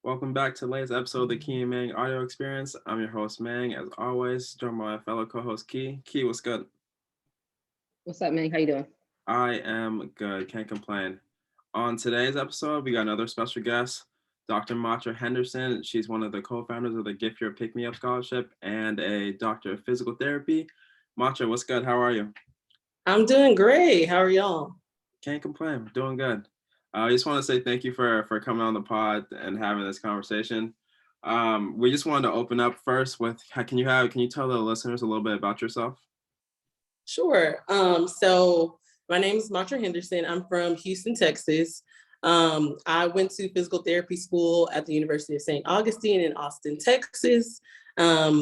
Welcome back to the latest episode of the Key and Mang audio experience. I'm your host, Mang, as always, joined by my fellow co-host, Key. Key, what's good? What's up, Mang? How you doing? I am good, can't complain. On today's episode, we got another special guest, Dr. Maatra Henderson. She's one of the co-founders of the Gift Your Pick Me Up Scholarship and a doctor of physical therapy. Maatra, what's good? How are you? I'm doing great. How are y'all? Can't complain. We're doing good. I just want to say thank you for coming on the pod and having this conversation. We just wanted to open up first with, can you tell the listeners a little bit about yourself? Sure. So my name is Maatra Henderson. I'm from Houston, Texas. I went to physical therapy school at the University of St. Augustine in Austin, Texas. Now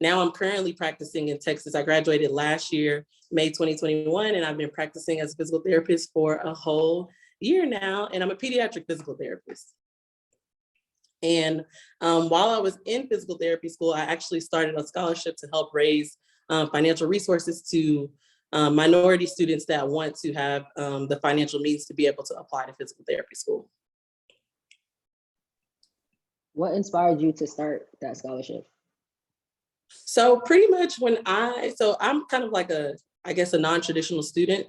I'm currently practicing in Texas. I graduated last year, May 2021, and I've been practicing as a physical therapist for a whole year now, and I'm a pediatric physical therapist. And while I was in physical therapy school, I actually started a scholarship to help raise financial resources to minority students that want to have the financial means to be able to apply to physical therapy school. What inspired you to start that scholarship? So pretty much I'm kind of like a non-traditional student.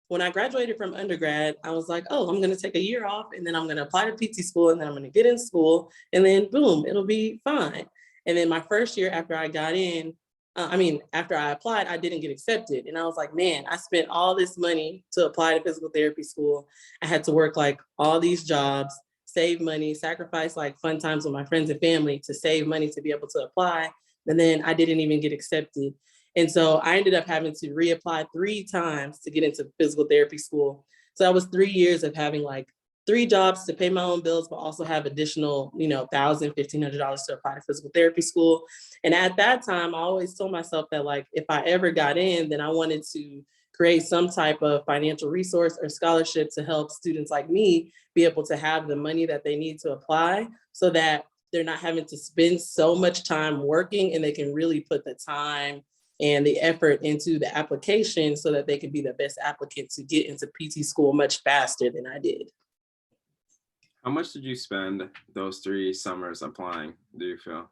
When I graduated from undergrad, I was like, oh, I'm going to take a year off and then I'm going to apply to PT school and then I'm going to get in school and then boom, it'll be fine. And then my first year after I got in, after I applied, I didn't get accepted. And I was like, man, I spent all this money to apply to physical therapy school. I had to work like all these jobs, save money, sacrifice like fun times with my friends and family to save money to be able to apply. And then I didn't even get accepted. And so I ended up having to reapply 3 times to get into physical therapy school. So that was 3 years of having like 3 jobs to pay my own bills, but also have additional, $1,000, $1,500 to apply to physical therapy school. And at that time, I always told myself that like, if I ever got in, then I wanted to create some type of financial resource or scholarship to help students like me be able to have the money that they need to apply so that they're not having to spend so much time working and they can really put the time and the effort into the application so that they can be the best applicant to get into PT school much faster than I did. How much did you spend those 3 summers applying, do you feel?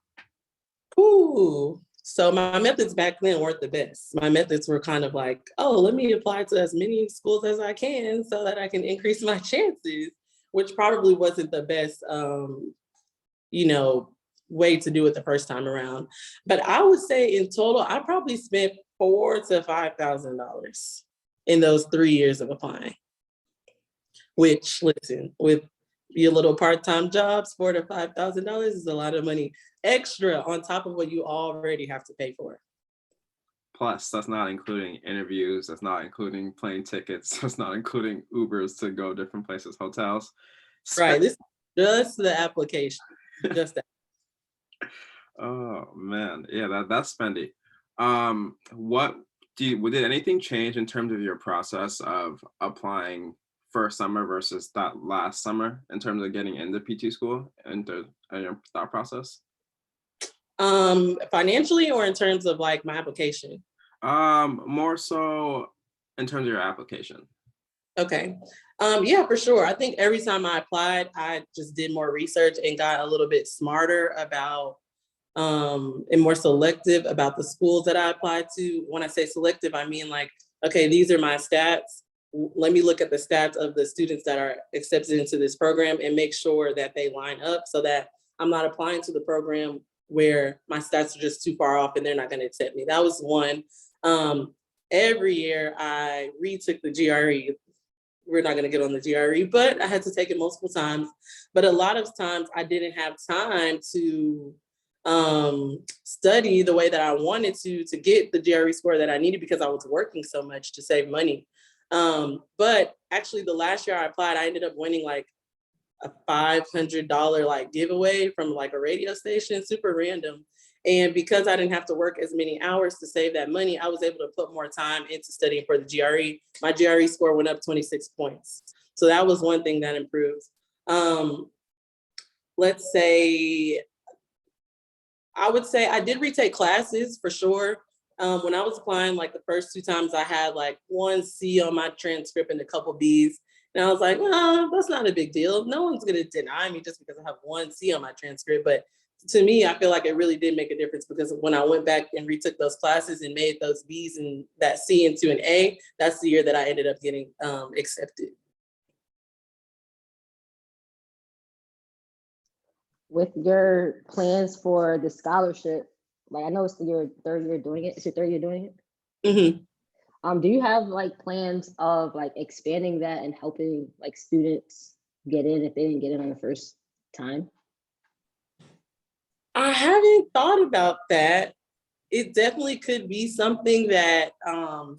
Ooh, so my methods back then weren't the best. My methods were kind of like, oh, let me apply to as many schools as I can so that I can increase my chances, which probably wasn't the best, way to do it the first time around. But I would say in total, I probably spent $4,000 to $5,000 in those 3 years of applying. Which, listen, with your little part-time jobs, $4,000 to $5,000 is a lot of money extra on top of what you already have to pay for. Plus, that's not including interviews, that's not including plane tickets, that's not including Ubers to go different places, hotels. Right, this is just the application, just that. Oh man, yeah, that's spendy. Did anything change in terms of your process of applying first summer versus that last summer in terms of getting into PT school and your thought process? Financially or in terms of like my application? More so in terms of your application. Okay. Yeah, for sure. I think every time I applied, I just did more research and got a little bit smarter about and more selective about the schools that I applied to. When I say selective, I mean like, okay, these are my stats. Let me look at the stats of the students that are accepted into this program and make sure that they line up so that I'm not applying to the program where my stats are just too far off and they're not going to accept me. That was one. Every year I retook the GRE. We're not going to get on the GRE, but I had to take it multiple times. But a lot of times I didn't have time to study the way that I wanted to get the GRE score that I needed because I was working so much to save money. But actually the last year I applied, I ended up winning like a $500 like giveaway from like a radio station, super random. And because I didn't have to work as many hours to save that money, I was able to put more time into studying for the GRE. My GRE score went up 26 points. So that was one thing that improved. Let's say, I would say I did retake classes for sure. When I was applying, like the first 2 times I had like 1 C on my transcript and a couple Bs. And I was like, no, that's not a big deal. No one's going to deny me just because I have one C on my transcript. But to me, I feel like it really did make a difference, because when I went back and retook those classes and made those B's and that C into an A, that's the year that I ended up getting accepted. With your plans for the scholarship, like I know it's your third year doing it. It's your third year doing it. Mm-hmm. Do you have like plans of like expanding that and helping like students get in if they didn't get in on the first time? I haven't thought about that. It definitely could be something that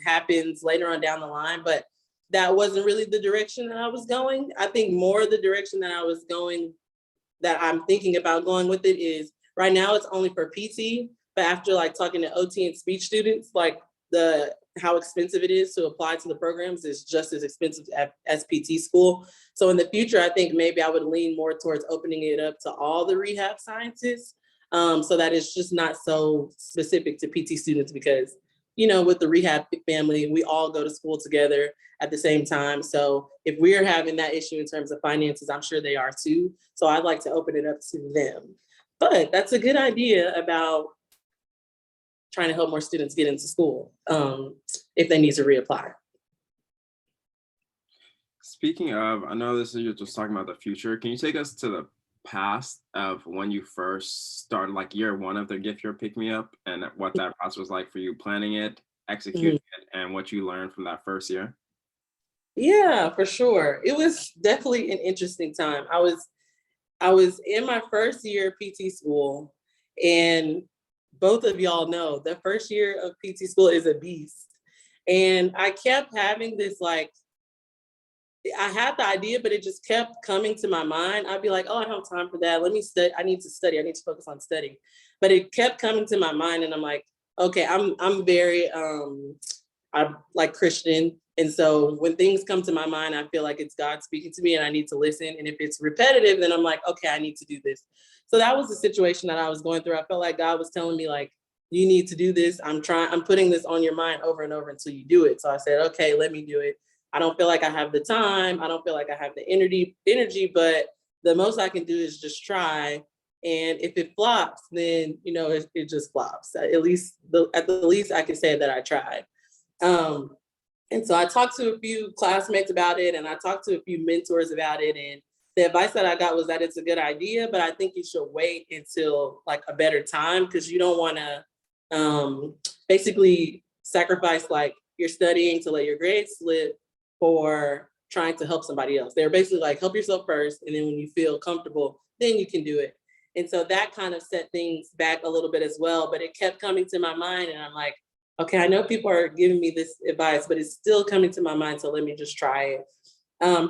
happens later on down the line, but that wasn't really the direction that I was going. I think more the direction that I was going, that I'm thinking about going with it, is right now it's only for PT, but after like talking to OT and speech students, like how expensive it is to apply to the programs is just as expensive as PT school. So in the future, I think maybe I would lean more towards opening it up to all the rehab sciences, so that it's just not so specific to PT students, because, you know, with the rehab family, we all go to school together at the same time. So if we're having that issue in terms of finances, I'm sure they are too. So I'd like to open it up to them. But that's a good idea about trying to help more students get into school if they need to reapply. Speaking of, I know this is, you're just talking about the future. Can you take us to the past of when you first started, like year one of the Gift Your Pick Me Up, and what that process was like for you, planning it, executing it, and what you learned from that first year? Yeah, for sure. It was definitely an interesting time. I was in my first year of PT school, and both of y'all know the first year of PT school is a beast. And I kept having this, like, I had the idea, but it just kept coming to my mind. I'd be like, oh, I don't have time for that. Let me study. I need to study. I need to focus on studying. But it kept coming to my mind, and I'm like, okay, I'm very I'm like Christian. And so when things come to my mind, I feel like it's God speaking to me and I need to listen. And if it's repetitive, then I'm like, okay, I need to do this. So that was the situation that I was going through. I felt like God was telling me, like, you need to do this. I'm putting this on your mind over and over until you do it. So I said, okay, let me do it. I don't feel like I have the time. I don't feel like I have the energy, but the most I can do is just try. And if it flops, then, you know, it just flops. At the least I can say that I tried. And so I talked to a few classmates about it, and I talked to a few mentors about it. And the advice that I got was that it's a good idea, but I think you should wait until like a better time, because you don't want to basically sacrifice like your studying to let your grades slip for trying to help somebody else. They're basically like, help yourself first, and then when you feel comfortable, then you can do it. And so that kind of set things back a little bit as well, but it kept coming to my mind, and I'm like, okay, I know people are giving me this advice, but it's still coming to my mind, so let me just try it.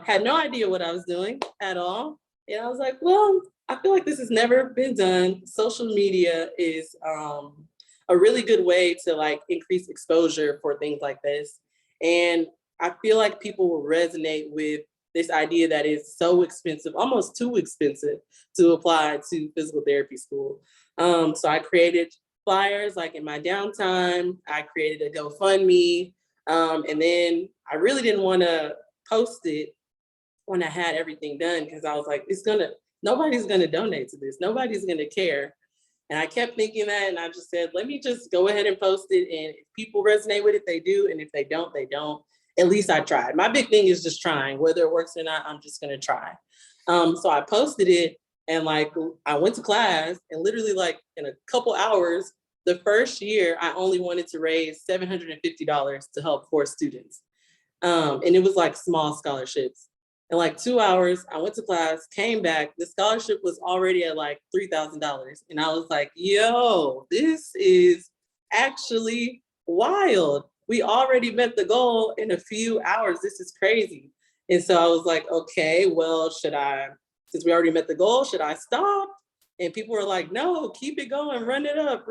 Had no idea what I was doing at all. And I was like, well, I feel like this has never been done. Social media is a really good way to like increase exposure for things like this. And I feel like people will resonate with this idea that is so expensive, almost too expensive to apply to physical therapy school. So I created flyers like in my downtime. I created a GoFundMe. And then I really didn't want to post it when I had everything done, because I was like, nobody's gonna donate to this. Nobody's gonna care. And I kept thinking that, and I just said, let me just go ahead and post it. And if people resonate with it, they do. And if they don't, they don't. At least I tried. My big thing is just trying. Whether it works or not, I'm just gonna try. So I posted it, and like I went to class, and literally like in a couple hours, the first year, I only wanted to raise $750 to help 4 students. And it was like small scholarships. In like 2 hours, I went to class, came back, the scholarship was already at like $3,000. And I was like, yo, this is actually wild. We already met the goal in a few hours. This is crazy. And so I was like, okay, well, since we already met the goal, should I stop? And people were like, no, keep it going, run it up.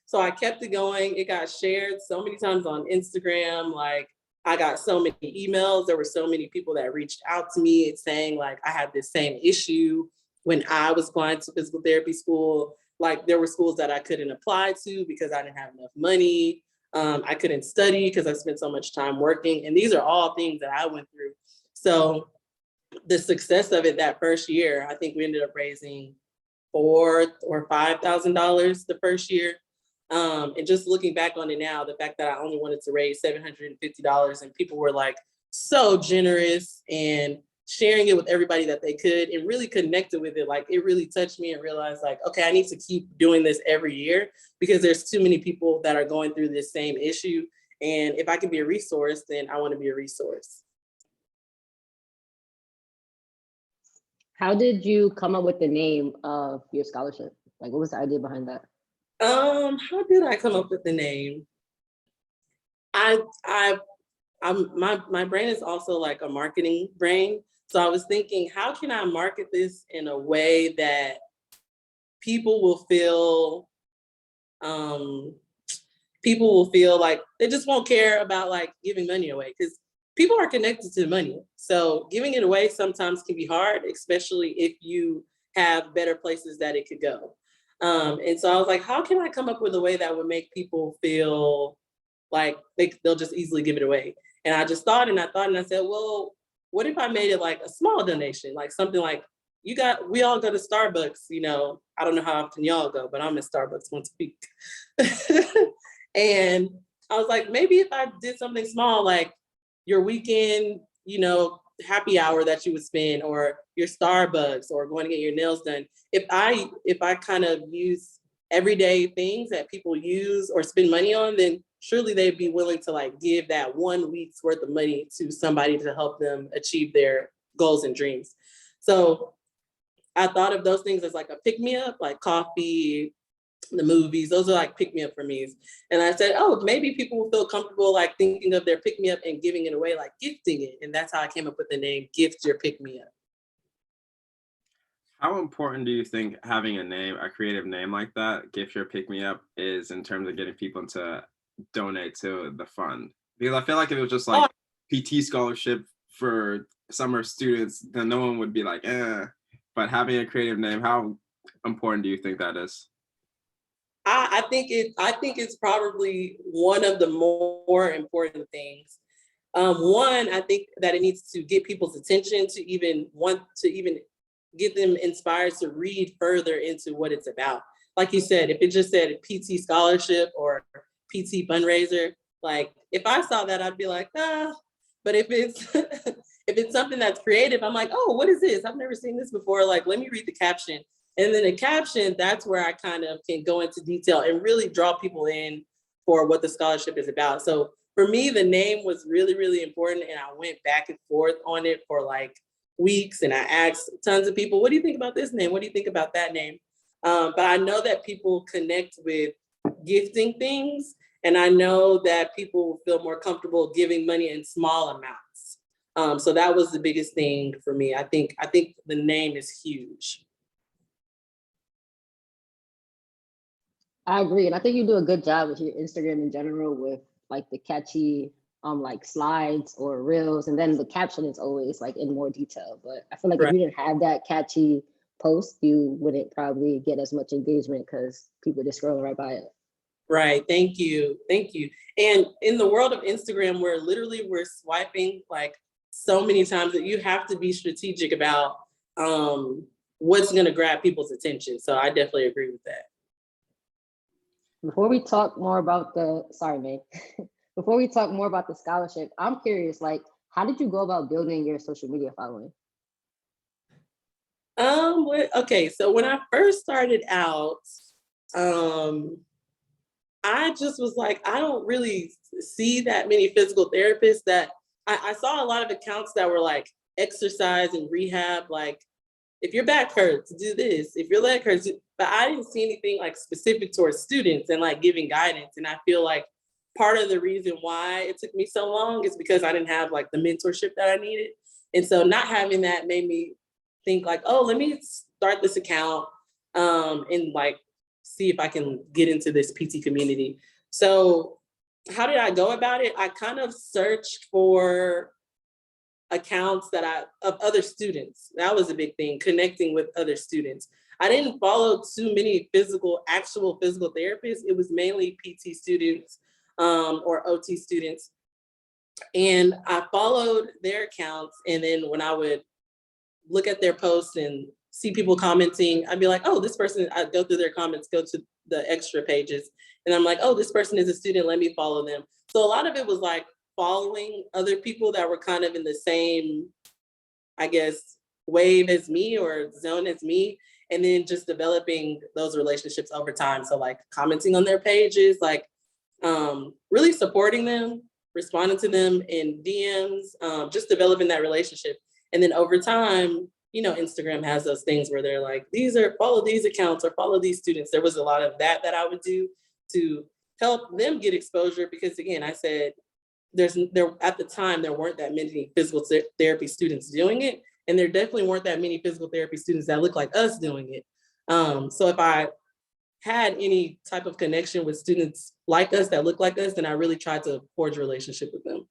So I kept it going. It got shared so many times on Instagram. Like I got so many emails. There were so many people that reached out to me saying like, I had this same issue when I was going to physical therapy school. Like there were schools that I couldn't apply to because I didn't have enough money. I couldn't study because I spent so much time working. And these are all things that I went through. So the success of it that first year, I think we ended up raising $4,000 or $5,000 the first year. And just looking back on it now, the fact that I only wanted to raise $750 and people were like so generous and sharing it with everybody that they could and really connected with it. Like it really touched me and realized like, okay, I need to keep doing this every year because there's too many people that are going through this same issue. And if I can be a resource, then I want to be a resource. How did you come up with the name of your scholarship? Like, what was the idea behind that? How did I come up with the name? My brain is also like a marketing brain. So I was thinking, how can I market this in a way that people will feel like they just won't care about like giving money away, because people are connected to money. So giving it away sometimes can be hard, especially if you have better places that it could go. And so I was like, how can I come up with a way that would make people feel like they'll just easily give it away? And I just thought and I said, well, what if I made it like a small donation, like something like we all go to Starbucks, you know, I don't know how often y'all go, but I'm at Starbucks once a week. And I was like, maybe if I did something small, like your weekend, you know, happy hour that you would spend, or your Starbucks, or going to get your nails done. If I kind of use everyday things that people use or spend money on, then surely they'd be willing to like give that 1 week's worth of money to somebody to help them achieve their goals and dreams. So I thought of those things as like a pick-me-up, like coffee, the movies, those are like pick-me-up for me. And I said, oh, maybe people will feel comfortable like thinking of their pick-me-up and giving it away, like gifting it. And that's how I came up with the name Gift Your Pick-Me-Up. How important do you think having a creative name like that, Gift Your Pick-Me-Up, is in terms of getting people to donate to the fund? Because I feel like if it was just like PT scholarship for summer students, then no one would be like, eh. But having a creative name, how important do you think that is? I think it's probably one of the more important things. One, I think that it needs to get people's attention to even get them inspired to read further into what it's about. Like you said, if it just said PT scholarship or PT fundraiser, like if I saw that, I'd be like, ah. But if it's if it's something that's creative, I'm like, oh, what is this? I've never seen this before. Like, let me read the caption. And then the caption, that's where I kind of can go into detail and really draw people in for what the scholarship is about. So for me, the name was really, really important. And I went back and forth on it for like weeks. And I asked tons of people, what do you think about this name? What do you think about that name? But I know that people connect with gifting things. And I know that people will feel more comfortable giving money in small amounts. So that was the biggest thing for me. I think the name is huge. I agree. And I think you do a good job with your Instagram in general with like the catchy like slides or reels, and then the caption is always like in more detail. But I feel like if you didn't have that catchy post, you wouldn't probably get as much engagement because people just scrolling right by it. Right. Thank you. And in the world of Instagram, where literally we're swiping like so many times, that you have to be strategic about what's going to grab people's attention. So I definitely agree with that. Before we talk more about before we talk more about the scholarship, I'm curious, like, how did you go about building your social media following? Okay, so when I first started out, I just was like, I don't really see that many physical therapists. That I saw a lot of accounts that were like exercise and rehab, like if your back hurts, do this. If your leg hurts, but I didn't see anything like specific towards students and like giving guidance. And I feel like part of the reason why it took me so long is because I didn't have like the mentorship that I needed. And so not having that made me think like, oh, let me start this account and like see if I can get into this PT community. So how did I go about it? I kind of searched for accounts of other students. That was a big thing, connecting with other students. I didn't follow too many actual physical therapists. It was mainly PT students or OT students. And I followed their accounts. And then when I would look at their posts and see people commenting, I'd be like, oh, this person, I'd go through their comments, go to the extra pages. And I'm like, oh, this person is a student, let me follow them. So a lot of it was like following other people that were kind of in the same, I guess, wave as me or zone as me. And then just developing those relationships over time. So like commenting on their pages, like really supporting them, responding to them in DMs, just developing that relationship. And then over time, Instagram has those things where they're like, follow these accounts or follow these students. There was a lot of that I would do to help them get exposure because again, I said, at the time, there weren't that many physical therapy students doing it. And there definitely weren't that many physical therapy students that look like us doing it. So if I had any type of connection with students like us that look like us, then I really tried to forge a relationship with them.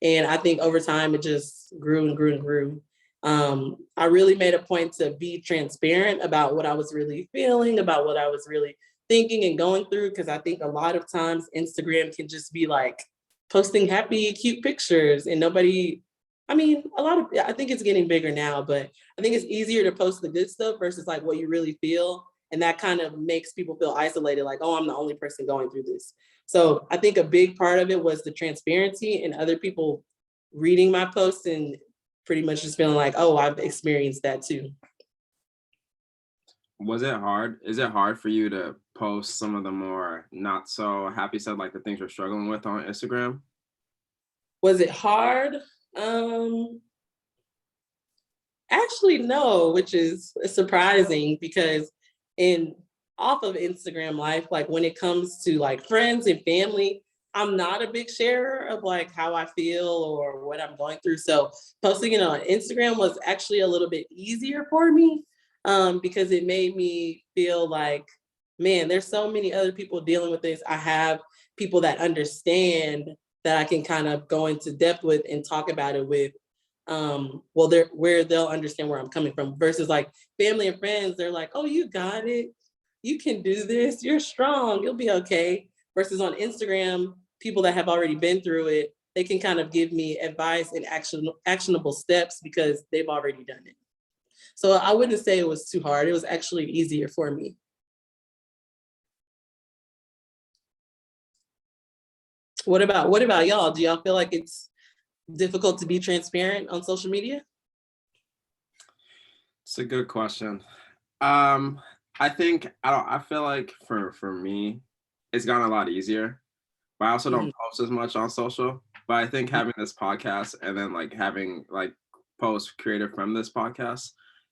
And I think over time, it just grew and grew and grew. I really made a point to be transparent about what I was really feeling, about what I was really thinking and going through, because I think a lot of times Instagram can just be like posting happy, cute pictures and I think it's getting bigger now, but I think it's easier to post the good stuff versus like what you really feel. And that kind of makes people feel isolated, like, oh, I'm the only person going through this. So I think a big part of it was the transparency and other people reading my posts and pretty much just feeling like, oh, I've experienced that too. Was it hard? Is it hard for you to post some of the more not so happy stuff, like the things you're struggling with on Instagram? Was it hard? Actually, no, which is surprising because off of Instagram life, like when it comes to like friends and family, I'm not a big sharer of like how I feel or what I'm going through. So posting it on Instagram was actually a little bit easier for me because it made me feel like, man, there's so many other people dealing with this. I have people that understand that I can kind of go into depth with and talk about it with. Where they'll understand where I'm coming from versus like family and friends, they're like, oh, you got it. You can do this. You're strong. You'll be okay. Versus on Instagram, people that have already been through it, they can kind of give me advice and actionable steps because they've already done it. So I wouldn't say it was too hard. It was actually easier for me. What about y'all? Do y'all feel like it's difficult to be transparent on social media? It's a good question. I feel like for me, it's gotten a lot easier, but I also don't post as much on social. But I think having this podcast and then like having like post creative from this podcast,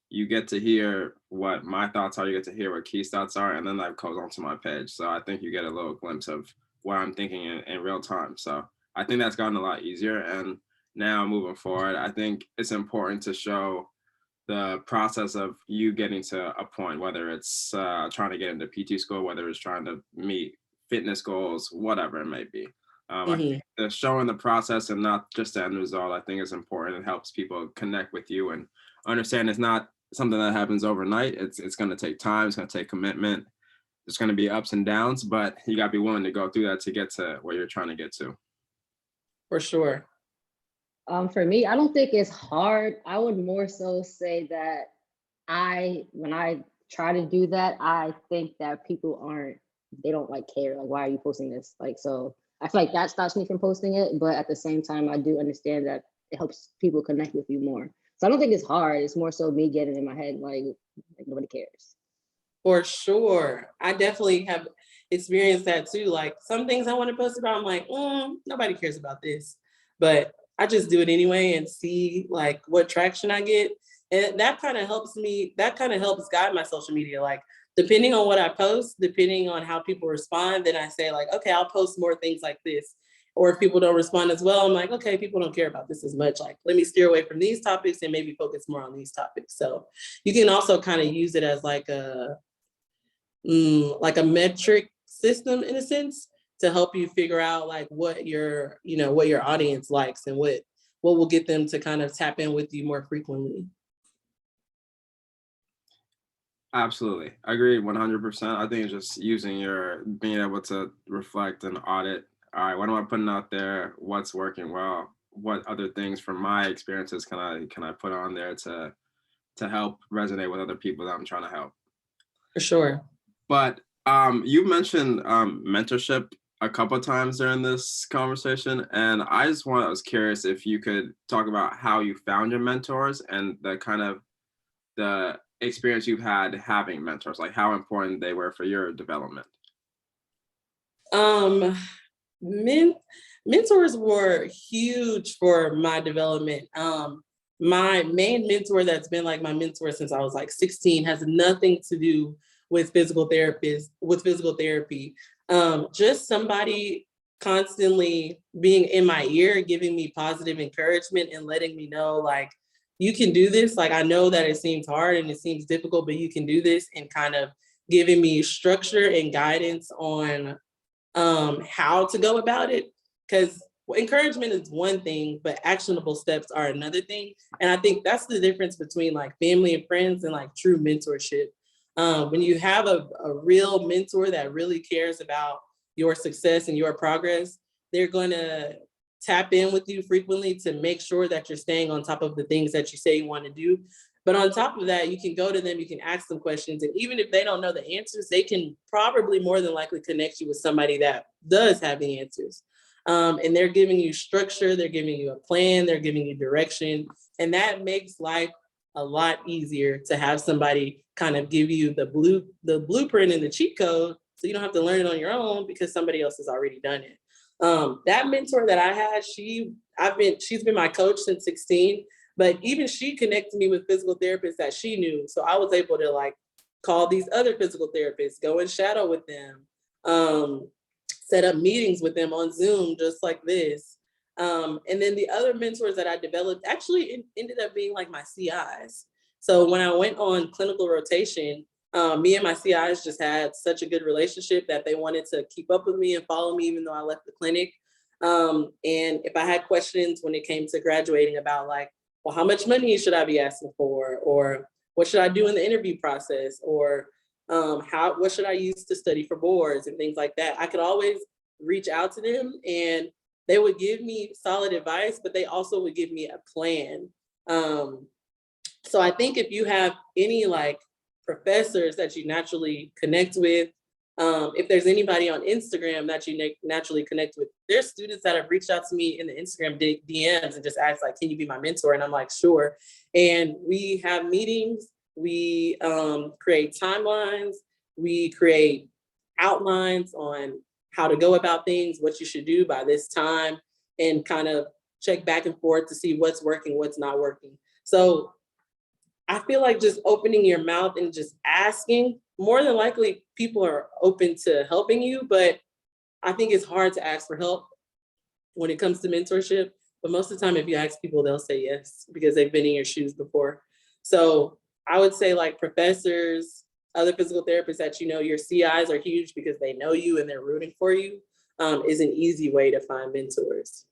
you get to hear what my thoughts are, you get to hear what Key's thoughts are, and then that goes onto my page. So I think you get a little glimpse of what I'm thinking in real time. So I think that's gotten a lot easier. And now moving forward, I think it's important to show the process of you getting to a point, whether it's trying to get into PT school, whether it's trying to meet fitness goals, whatever it may be. I think the showing the process and not just the end result, I think is important. It helps people connect with you and understand it's not something that happens overnight. It's going to take time. It's going to take commitment. There's going to be ups and downs, but you got to be willing to go through that to get to where you're trying to get to. For sure. For me, I don't think it's hard. I would more so say that when I try to do that, I think that people they don't like care. Like, why are you posting this? Like, so I feel like that stops me from posting it. But at the same time, I do understand that it helps people connect with you more. So I don't think it's hard. It's more so me getting in my head, like nobody cares. For sure. I definitely have experienced that too. Like some things I want to post about, I'm like, nobody cares about this. But I just do it anyway and see like what traction I get. And that kind of helps me, that kind of helps guide my social media. Like depending on what I post, depending on how people respond, then I say like, okay, I'll post more things like this. Or if people don't respond as well, I'm like, okay, people don't care about this as much. Like, let me steer away from these topics and maybe focus more on these topics. So you can also kind of use it as like a metric system in a sense to help you figure out like what your audience likes and what will get them to kind of tap in with you more frequently. Absolutely. I agree 100%. I think it's just being able to reflect and audit. All right, what am I putting out there? What's working well? what other things from my experiences can I put on there to help resonate with other people that I'm trying to help. For sure. But you mentioned mentorship a couple of times during this conversation, and I was curious if you could talk about how you found your mentors and the kind of the experience you've had having mentors, like how important they were for your development. Mentors were huge for my development. My main mentor that's been like my mentor since I was like 16 has nothing to do with physical therapy. Just somebody constantly being in my ear, giving me positive encouragement and letting me know like, you can do this. Like, I know that it seems hard and it seems difficult, but you can do this, and kind of giving me structure and guidance on how to go about it. Because encouragement is one thing, but actionable steps are another thing. And I think that's the difference between like family and friends and like true mentorship. When you have a real mentor that really cares about your success and your progress, they're going to tap in with you frequently to make sure that you're staying on top of the things that you say you want to do. But on top of that, you can go to them, you can ask them questions. And even if they don't know the answers, they can probably more than likely connect you with somebody that does have the answers. And they're giving you structure, they're giving you a plan, they're giving you direction. And that makes life a lot easier to have somebody kind of give you the blueprint and the cheat code, so you don't have to learn it on your own because somebody else has already done it. That mentor that I had, she's been my coach since 16, but even she connected me with physical therapists that she knew. So I was able to like call these other physical therapists, go and shadow with them, set up meetings with them on Zoom, just like this. And then the other mentors that I developed actually ended up being like my CIs. So when I went on clinical rotation, me and my CIs just had such a good relationship that they wanted to keep up with me and follow me even though I left the clinic. And if I had questions when it came to graduating about like, well, how much money should I be asking for? Or what should I do in the interview process? Or what should I use to study for boards and things like that? I could always reach out to them and they would give me solid advice, but they also would give me a plan. So I think if you have any like professors that you naturally connect with, if there's anybody on Instagram that you naturally connect with, there's students that have reached out to me in the Instagram DMs and just asked like, can you be my mentor? And I'm like, sure. And we have meetings, we create timelines, we create outlines on how to go about things, what you should do by this time, and kind of check back and forth to see what's working, what's not working. So I feel like just opening your mouth and just asking, more than likely people are open to helping you, but I think it's hard to ask for help when it comes to mentorship. But most of the time, if you ask people, they'll say yes, because they've been in your shoes before. So I would say like professors, other physical therapists that you know, your CIs are huge because they know you and they're rooting for you, is an easy way to find mentors.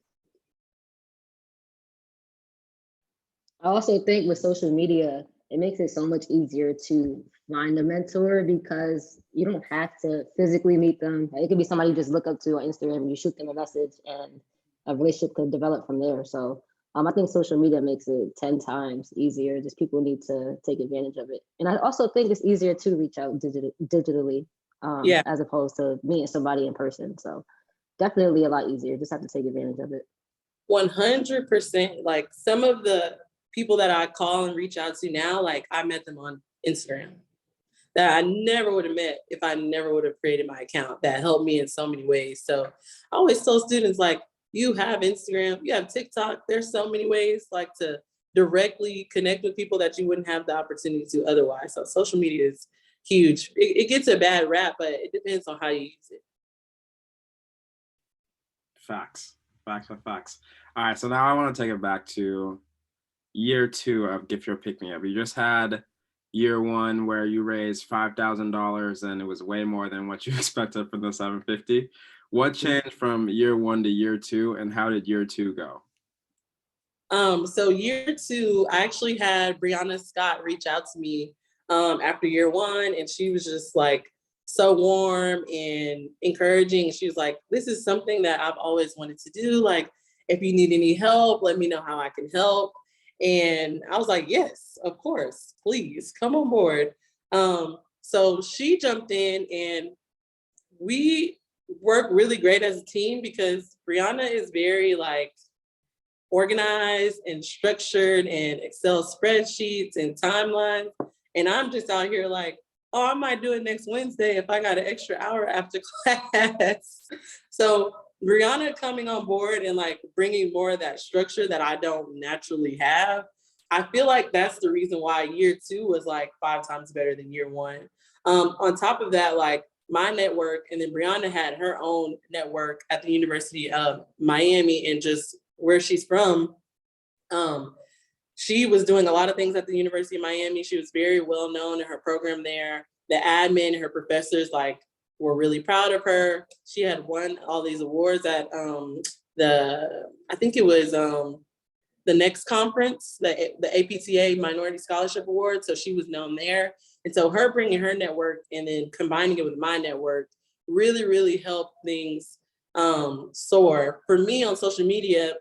I also think with social media, it makes it so much easier to find a mentor because you don't have to physically meet them. It could be somebody you just look up to on Instagram and you shoot them a message and a relationship could develop from there. So I think social media makes it 10 times easier. Just people need to take advantage of it. And I also think it's easier to reach out digitally as opposed to meeting somebody in person. So definitely a lot easier. Just have to take advantage of it. 100%. Like some of the people that I call and reach out to now, like I met them on Instagram that I never would have met if I never would have created my account. That helped me in so many ways. So I always tell students like, you have Instagram, you have TikTok. There's so many ways like to directly connect with people that you wouldn't have the opportunity to otherwise. So social media is huge. It gets a bad rap, but it depends on how you use it. Facts. All right, so now I want to take it back to year 2 of Gift Your Pick Me Up. You just had year 1 where you raised $5,000 and it was way more than what you expected from the $750. What changed from year 1 to year 2, and how did year 2 go? So year 2, I actually had Brianna Scott reach out to me after year 1, and she was just like so warm and encouraging. She was like, this is something that I've always wanted to do. Like, if you need any help, let me know how I can help. And I was like, yes, of course, please come on board. So she jumped in, and we work really great as a team because Brianna is very like organized and structured and Excel spreadsheets and timelines. And I'm just out here like, oh, I might do it next Wednesday if I got an extra hour after class. So Brianna coming on board and like bringing more of that structure that I don't naturally have, I feel like that's the reason why year 2 was like 5 times better than year 1. On top of that, like my network, and then Brianna had her own network at the University of Miami, and just where she's from, she was doing a lot of things at the University of Miami. She was very well known in her program there. The admin and her professors like were really proud of her. She had won all these awards at I think it was the next conference, the APTA Minority Scholarship Award. So she was known there. And so her bringing her network and then combining it with my network really, really helped things soar. For me on social media,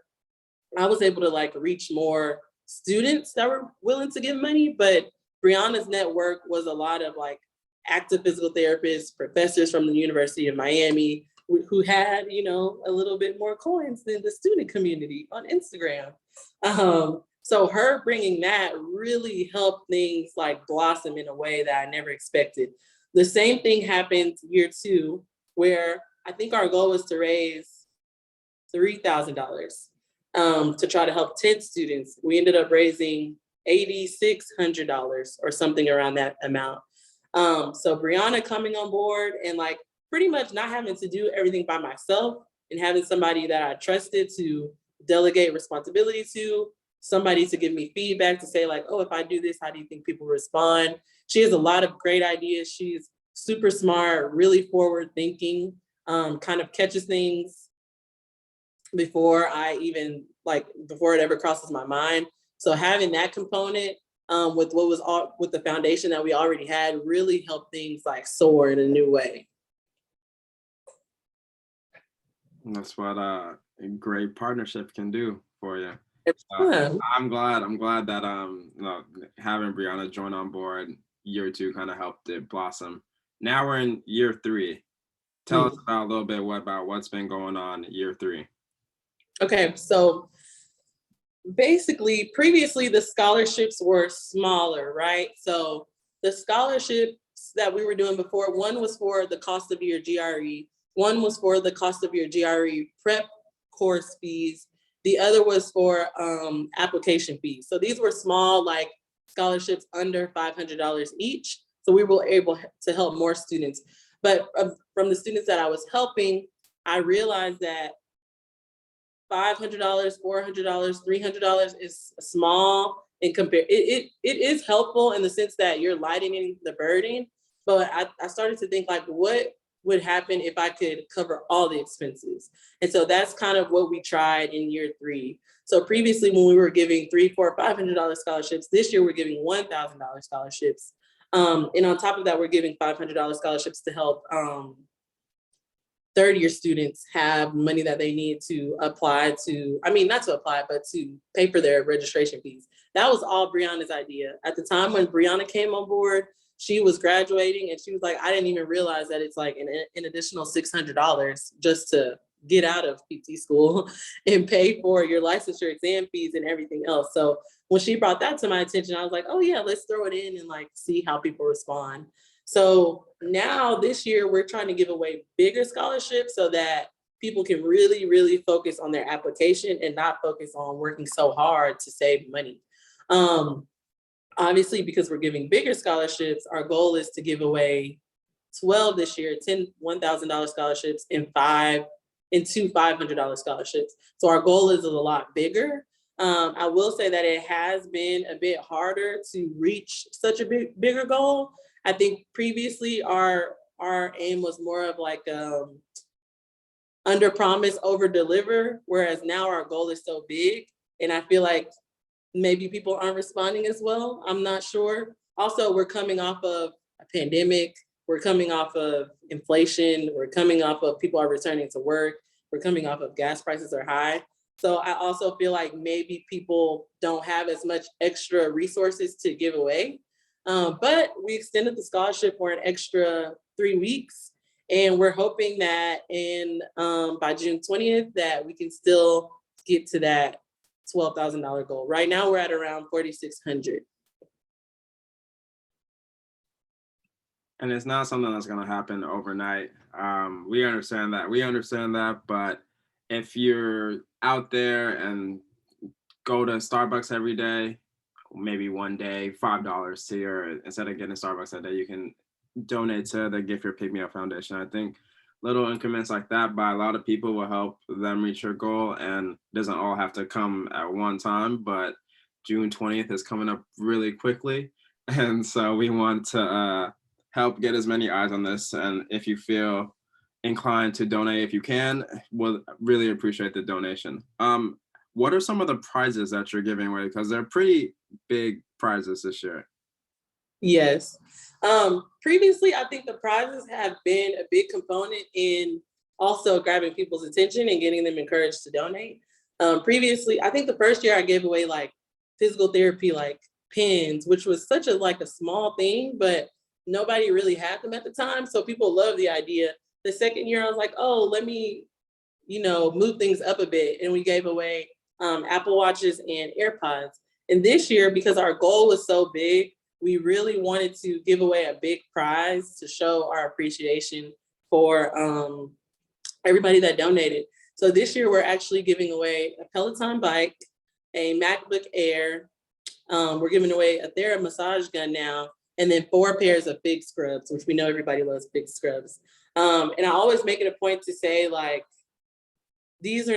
I was able to like reach more students that were willing to give money, but Brianna's network was a lot of like active physical therapists, professors from the University of Miami who had, you know, a little bit more coins than the student community on Instagram. So her bringing that really helped things like blossom in a way that I never expected. The same thing happened year 2, where I think our goal was to raise $3,000 to try to help 10 students. We ended up raising $8,600 or something around that amount. So Brianna coming on board and like pretty much not having to do everything by myself and having somebody that I trusted to delegate responsibility to, somebody to give me feedback to say like, oh, if I do this, how do you think people respond? She has a lot of great ideas. She's super smart, really forward thinking, kind of catches things before it ever crosses my mind. So having that component with with the foundation that we already had really helped things like soar in a new way. That's what a great partnership can do for you. I'm glad that you know, having Brianna join on board year 2 kind of helped it blossom. Now we're in year 3. Tell us about a little bit about what's been going on in year 3. Okay, so basically previously the scholarships were smaller, right? So the scholarships that we were doing before, one was for the cost of your GRE, one was for the cost of your GRE prep course fees, the other was for application fees. So these were small, like scholarships under $500 each. So we were able to help more students. But from the students that I was helping, I realized that $500, $400, $300 is small and compare. It is helpful in the sense that you're lightening the burden. But I started to think like, what would happen if I could cover all the expenses? And so that's kind of what we tried in year 3. So previously when we were giving $300, $400, $500 scholarships, this year we're giving $1,000 scholarships. And on top of that, we're giving $500 scholarships to help third-year students have money that they need to apply to, not to apply, but to pay for their registration fees. That was all Brianna's idea. At the time when Brianna came on board, she was graduating and she was like, I didn't even realize that it's like an additional $600 just to get out of PT school and pay for your licensure exam fees and everything else. So when she brought that to my attention, I was like, oh yeah, let's throw it in and like see how people respond. So now this year we're trying to give away bigger scholarships so that people can really, really focus on their application and not focus on working so hard to save money. Obviously, because we're giving bigger scholarships, our goal is to give away 12 this year, 10 $1,000 scholarships and 2 $500 scholarships. So our goal is a lot bigger. I will say that it has been a bit harder to reach such a bigger goal. I think previously our aim was more of like under promise, over deliver, whereas now our goal is so big. And I feel like maybe people aren't responding as well. I'm not sure. Also, we're coming off of a pandemic. We're coming off of inflation. We're coming off of people are returning to work. We're coming off of gas prices are high. So I also feel like maybe people don't have as much extra resources to give away. But we extended the scholarship for an extra 3 weeks. And we're hoping that by June 20th, that we can still get to that $12,000 goal. Right now, we're at around 4,600. And it's not something that's going to happen overnight. We understand that. But if you're out there and go to Starbucks every day, maybe one day, $5 to instead of getting Starbucks that day, you can donate to the Gift Your Pick Me Up Foundation. I think little increments like that by a lot of people will help them reach your goal, and doesn't all have to come at one time. But June 20th is coming up really quickly. And so we want to help get as many eyes on this. And if you feel inclined to donate, if you can, we'll really appreciate the donation. What are some of the prizes that you're giving away? Because they're pretty big prizes this year. Yes. Previously, I think the prizes have been a big component in also grabbing people's attention and getting them encouraged to donate. Previously, I think the first year I gave away like physical therapy, like pins, which was such a small thing, but nobody really had them at the time. So people loved the idea. The second year, I was like, oh, let me, move things up a bit. And we gave away Apple Watches and AirPods. And this year, because our goal was so big, we really wanted to give away a big prize to show our appreciation for everybody that donated. So this year, we're actually giving away a Peloton bike, a MacBook Air. We're giving away a Thera massage gun now, and then 4 pairs of Fig Scrubs, which we know everybody loves Fig Scrubs. And I always make it a point to say, like, this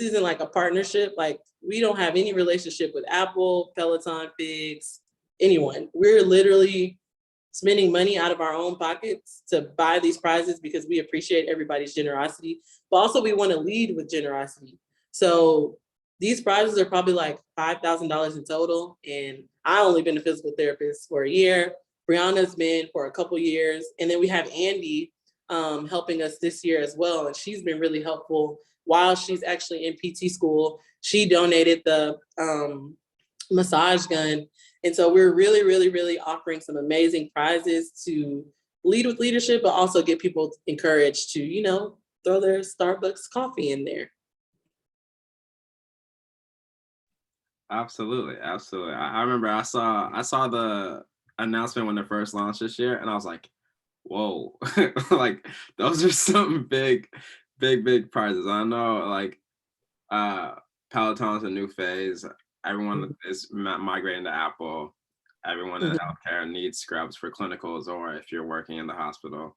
isn't like a partnership. Like, we don't have any relationship with Apple, Peloton, Figs, anyone. We're literally spending money out of our own pockets to buy these prizes because we appreciate everybody's generosity, but also we want to lead with generosity. So these prizes are probably like $5,000 in total. And I only been a physical therapist for a year. Brianna's been for a couple years. And then we have Andy helping us this year as well. And she's been really helpful while she's actually in PT school. She donated the massage gun. And so we're really, really, really offering some amazing prizes to lead with leadership, but also get people encouraged to, throw their Starbucks coffee in there. Absolutely. I remember I saw the announcement when it first launched this year, and I was like, whoa, like those are some big prizes. I know, like, Peloton's a new phase. Everyone is migrating to Apple. Everyone in healthcare needs scrubs for clinicals, or if you're working in the hospital.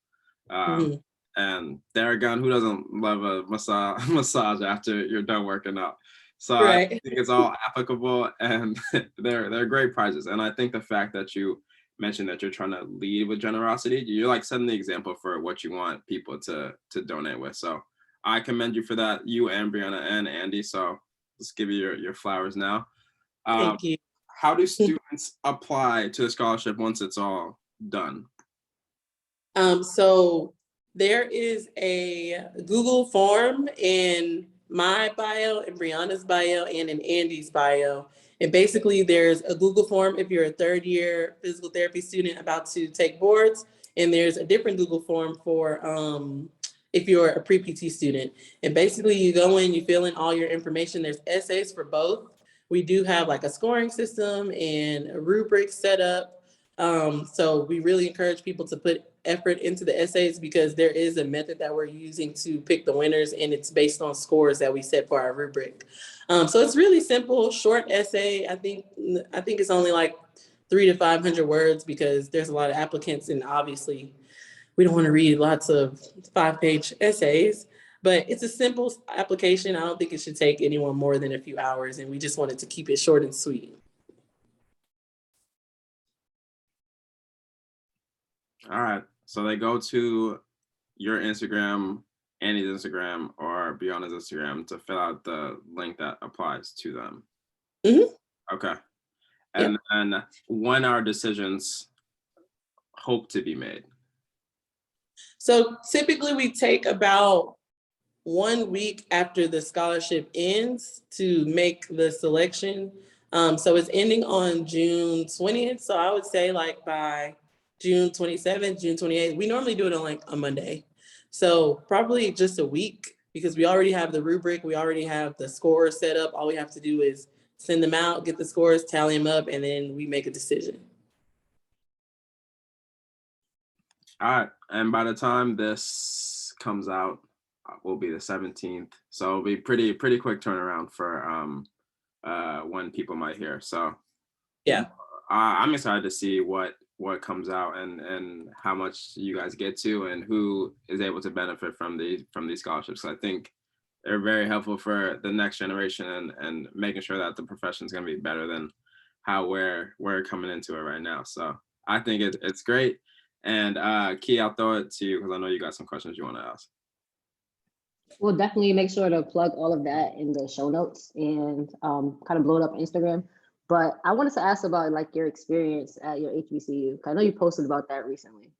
And Theragun, who doesn't love a massage after you're done working out? So right. I think it's all applicable, and they're great prizes. And I think the fact that you mentioned that you're trying to lead with generosity, you're like setting the example for what you want people to donate with. So I commend you for that, you and Brianna and Andy. So let's give you your flowers now. Thank you. How do students apply to the scholarship once it's all done? So there is a Google form in my bio, in Brianna's bio, and in Andy's bio. And basically there's a Google form if you're a 3rd year physical therapy student about to take boards. And there's a different Google form for if you're a pre-PT student. And basically you go in, you fill in all your information. There's essays for both. We do have like a scoring system and a rubric set up. So we really encourage people to put effort into the essays because there is a method that we're using to pick the winners, and it's based on scores that we set for our rubric. So it's really simple, short essay. I think it's only like 300 to 500 words because there's a lot of applicants, and obviously we don't want to read lots of 5-page essays, but it's a simple application. I don't think it should take anyone more than a few hours, and we just wanted to keep it short and sweet. All right. So they go to your Instagram, Andy's Instagram, or Brianna's Instagram to fill out the link that applies to them. Okay. And then when are decisions hope to be made? So typically we take about 1 week after the scholarship ends to make the selection. So it's ending on June 20th. So I would say like by June 27th, June 28th, we normally do it on like a Monday. So probably just a week because we already have the rubric, we already have the scores set up. All we have to do is send them out, get the scores, tally them up, and then we make a decision. All right, and by the time this comes out, will be the 17th. So it'll be pretty quick turnaround for when people might hear. So Yeah. I'm excited to see what comes out and how much you guys get to and who is able to benefit from these scholarships. I think they're very helpful for the next generation and making sure that the profession is going to be better than how we're coming into it right now. So I think it's great. And Key, I'll throw it to you because I know you got some questions you want to ask. We'll definitely make sure to plug all of that in the show notes and kind of blow it up on Instagram. But I wanted to ask about like your experience at your HBCU. I know you posted about that recently.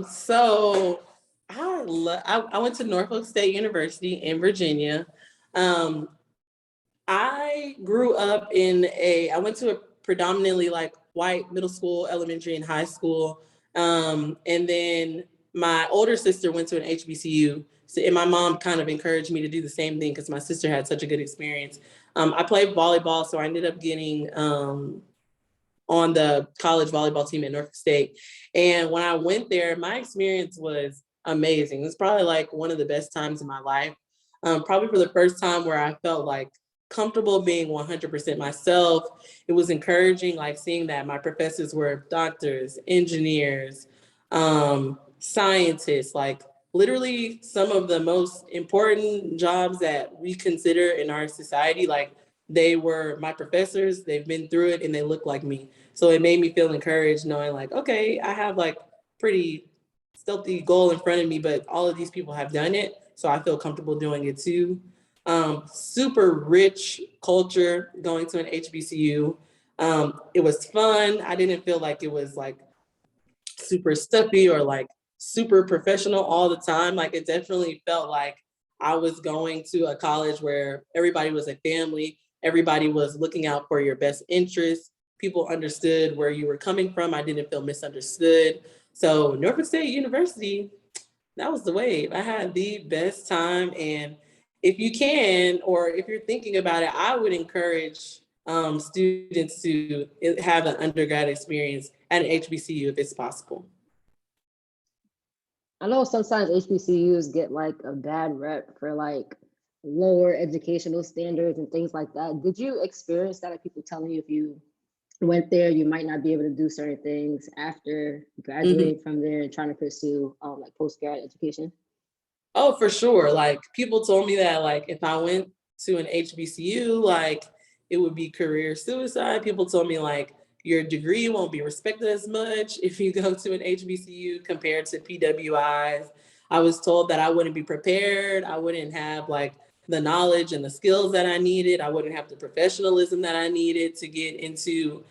So I went to Norfolk State University in Virginia. I grew up I went to a predominantly like white middle school, elementary, and high school. And then my older sister went to an HBCU. So, and my mom kind of encouraged me to do the same thing because my sister had such a good experience. I played volleyball, so I ended up getting on the college volleyball team at Norfolk State. And when I went there, my experience was amazing. It was probably like one of the best times in my life. Probably for the first time where I felt like comfortable being 100% myself. It was encouraging, like seeing that my professors were doctors, engineers, scientists, like literally some of the most important jobs that we consider in our society. Like they were my professors, they've been through it and they look like me. So it made me feel encouraged knowing like, okay, I have like pretty stealthy goal in front of me, but all of these people have done it. So I feel comfortable doing it too. Super rich culture going to an HBCU. It was fun. I didn't feel like it was like super stuffy or like super professional all the time. Like it definitely felt like I was going to a college where everybody was a family. Everybody was looking out for your best interests. People understood where you were coming from. I didn't feel misunderstood. So Norfolk State University, that was the wave. I had the best time. And if you can, or if you're thinking about it, I would encourage students to have an undergrad experience at an HBCU if it's possible. I know sometimes HBCUs get like a bad rep for like lower educational standards and things like that. Did you experience that? Like people telling you if you went there, you might not be able to do certain things after graduating from there and trying to pursue like post-grad education? Oh, for sure. Like people told me that like if I went to an HBCU, like it would be career suicide. People told me like your degree won't be respected as much if you go to an HBCU compared to PWIs. I was told that I wouldn't be prepared. I wouldn't have like the knowledge and the skills that I needed. I wouldn't have the professionalism that I needed to get into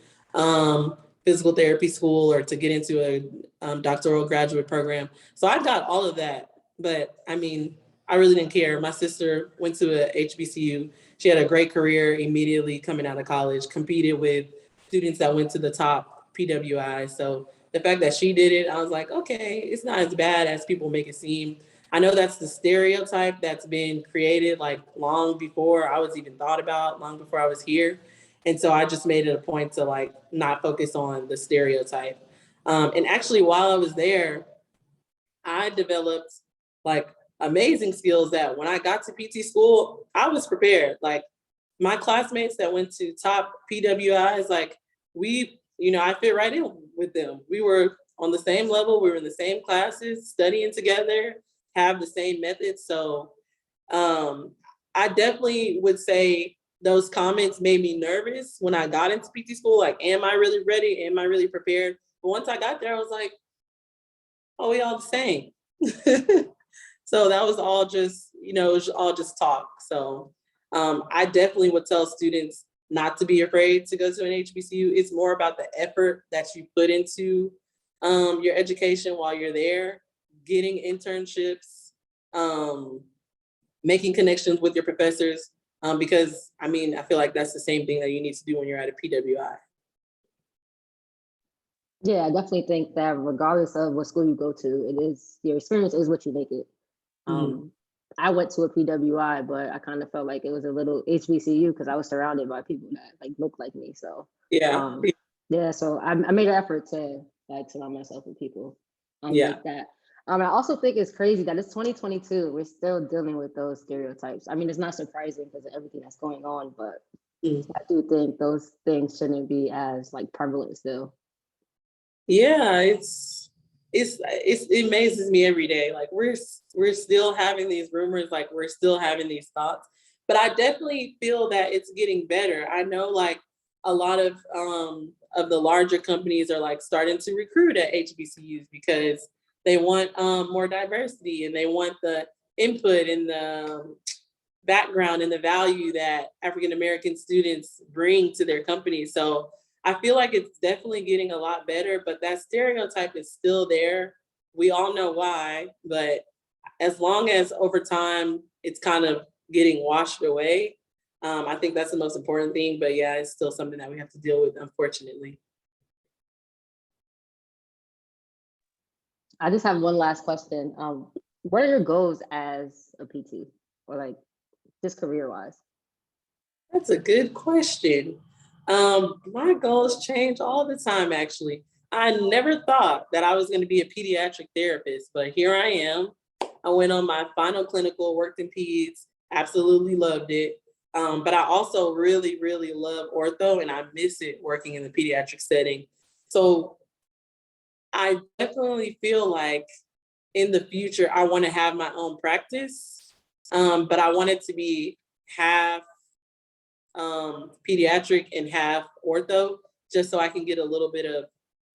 physical therapy school or to get into a doctoral graduate program. So I got all of that. But I mean, I really didn't care. My sister went to a HBCU. She had a great career immediately coming out of college, competed with students that went to the top PWI. So the fact that she did it, I was like, okay, it's not as bad as people make it seem. I know that's the stereotype that's been created like long before I was even thought about, long before I was here. And so I just made it a point to like not focus on the stereotype. And actually, while I was there, I developed like amazing skills that when I got to PT school, I was prepared. Like my classmates that went to top PWIs, like I fit right in with them. We were on the same level. We were in the same classes, studying together, have the same methods. So I definitely would say those comments made me nervous when I got into PT school. Like, am I really ready? Am I really prepared? But once I got there, I was like, oh, we all the same. So that was all just, it was all just talk. So I definitely would tell students not to be afraid to go to an HBCU. It's more about the effort that you put into your education while you're there, getting internships, making connections with your professors, because I mean, I feel like that's the same thing that you need to do when you're at a PWI. Yeah, I definitely think that regardless of what school you go to, it is your experience is what you make it. I went to a PWI, but I kind of felt like it was a little HBCU because I was surrounded by people that like looked like me. So Yeah. yeah, so I made an effort to like surround myself with people like that. I also think it's crazy that it's 2022. We're still dealing with those stereotypes. I mean, it's not surprising because of everything that's going on, but I do think those things shouldn't be as like prevalent still. Yeah, it amazes me every day. Like we're still having these rumors, like we're still having these thoughts. But I definitely feel that it's getting better. I know like a lot of the larger companies are like starting to recruit at HBCUs because they want more diversity and they want the input and the background and the value that African American students bring to their company. So I feel like it's definitely getting a lot better, but that stereotype is still there. We all know why, but as long as over time it's kind of getting washed away, I think that's the most important thing. But yeah, it's still something that we have to deal with, unfortunately. I just have one last question. What are your goals as a PT or like just career-wise? That's a good question. My goals change all the time, actually. I never thought that I was going to be a pediatric therapist, but here I am. I went on my final clinical, worked in peds, absolutely loved it. But I also really, really love ortho and I miss it working in the pediatric setting. So I definitely feel like in the future, I want to have my own practice, but I want it to be half pediatric and half ortho, just so I can get a little bit of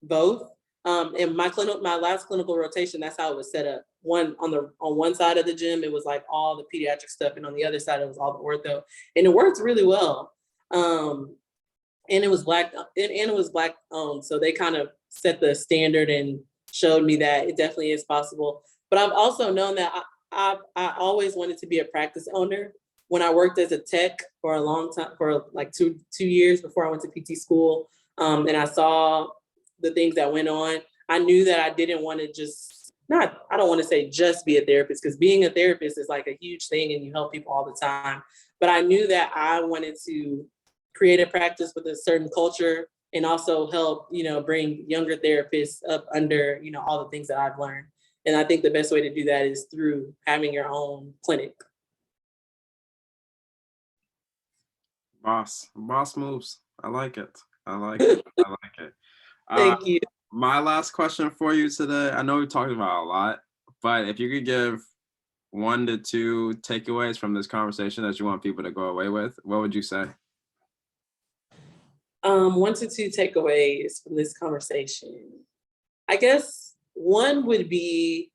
both. And my last clinical rotation, that's how it was set up. On one side of the gym, it was like all the pediatric stuff, and on the other side, it was all the ortho, and it worked really well. And it was black, and it was black owned, so they kind of set the standard and showed me that it definitely is possible. But I've also known that I always wanted to be a practice owner. When I worked as a tech for a long time, for like two years before I went to PT school, and I saw the things that went on, I knew that I didn't want to I don't want to say just be a therapist, because being a therapist is like a huge thing and you help people all the time. But I knew that I wanted to create a practice with a certain culture and also help, bring younger therapists up under, all the things that I've learned. And I think the best way to do that is through having your own clinic. Boss moves. I like it. I like it. I like it. Thank you. My last question for you today. I know we talked about a lot, but if you could give 1 to 2 takeaways from this conversation that you want people to go away with, what would you say? 1 to 2 takeaways from this conversation. I guess one would be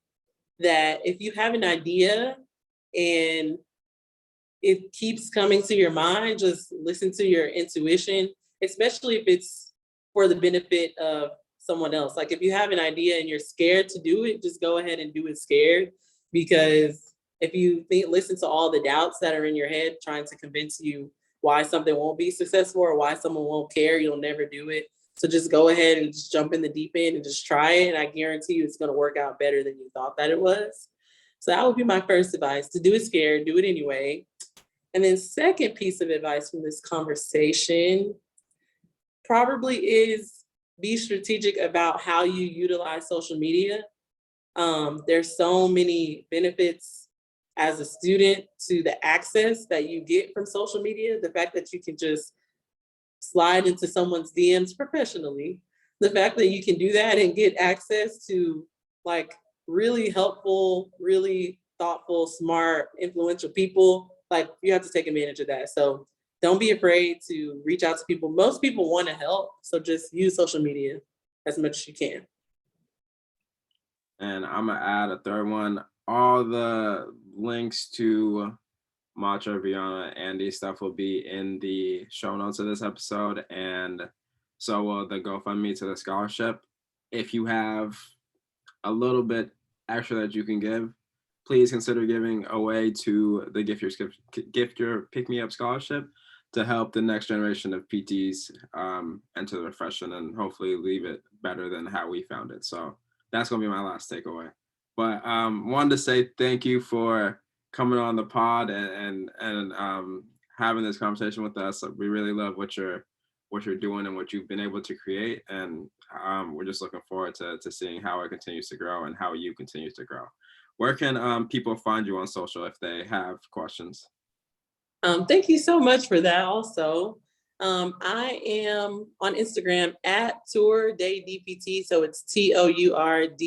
that if you have an idea and it keeps coming to your mind, just listen to your intuition, especially if it's for the benefit of someone else. Like if you have an idea and you're scared to do it, just go ahead and do it scared. Because if you listen to all the doubts that are in your head trying to convince you why something won't be successful or why someone won't care, you'll never do it. So just go ahead and just jump in the deep end and just try it. And I guarantee you it's going to work out better than you thought that it was. So that would be my first advice: to do it scared, do it anyway. And then second piece of advice from this conversation probably is be strategic about how you utilize social media. There's so many benefits as a student to the access that you get from social media. The fact that you can just slide into someone's DMs professionally, the fact that you can do that and get access to like really helpful, really thoughtful, smart, influential people, like you have to take advantage of that. So don't be afraid to reach out to people. Most people want to help, so just use social media as much as you can. And I'm gonna add a third one. All the links to Maatra, Viana, Andy stuff will be in the show notes of this episode, and so will the GoFundMe to the scholarship. If you have a little bit extra that you can give, please consider giving away to the Gift Your Pick Me Up scholarship to help the next generation of PTs enter the profession and hopefully leave it better than how we found it. So that's gonna be my last takeaway. But wanted to say thank you for coming on the pod and having this conversation with us. We really love what you're doing and what you've been able to create, and we're just looking forward to seeing how it continues to grow and how you continue to grow. Where can people find you on social if they have questions? Thank you so much for that also. I am on Instagram at TourDayDPT, so it's TOURDEDPT.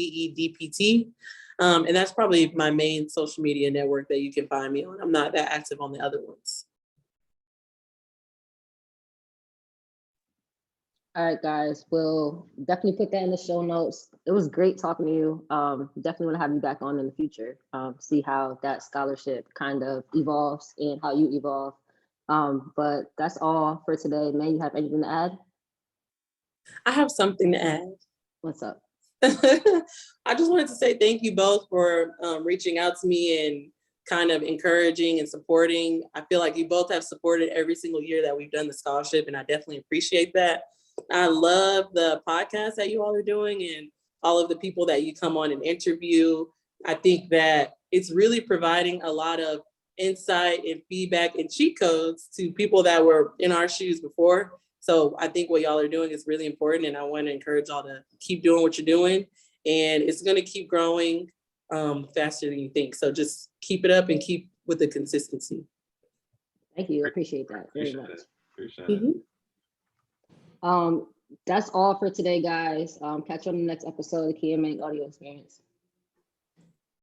And that's probably my main social media network that you can find me on. I'm not that active on the other ones. All right, guys, we'll definitely put that in the show notes. It was great talking to you. Definitely want to have you back on in the future. See how that scholarship kind of evolves and how you evolve. But that's all for today. May you have anything to add? I have something to add. What's up? I just wanted to say thank you both for reaching out to me and kind of encouraging and supporting. I feel like you both have supported every single year that we've done the scholarship, and I definitely appreciate that. I love the podcast that you all are doing and all of the people that you come on and interview. I think that it's really providing a lot of insight and feedback and cheat codes to people that were in our shoes before. So I think what y'all are doing is really important, and I want to encourage y'all to keep doing what you're doing, and it's going to keep growing faster than you think. So just keep it up and keep with the consistency. Thank you. I appreciate that very much. Appreciate it. That's all for today, guys. Catch you on the next episode of the KMA Audio Experience.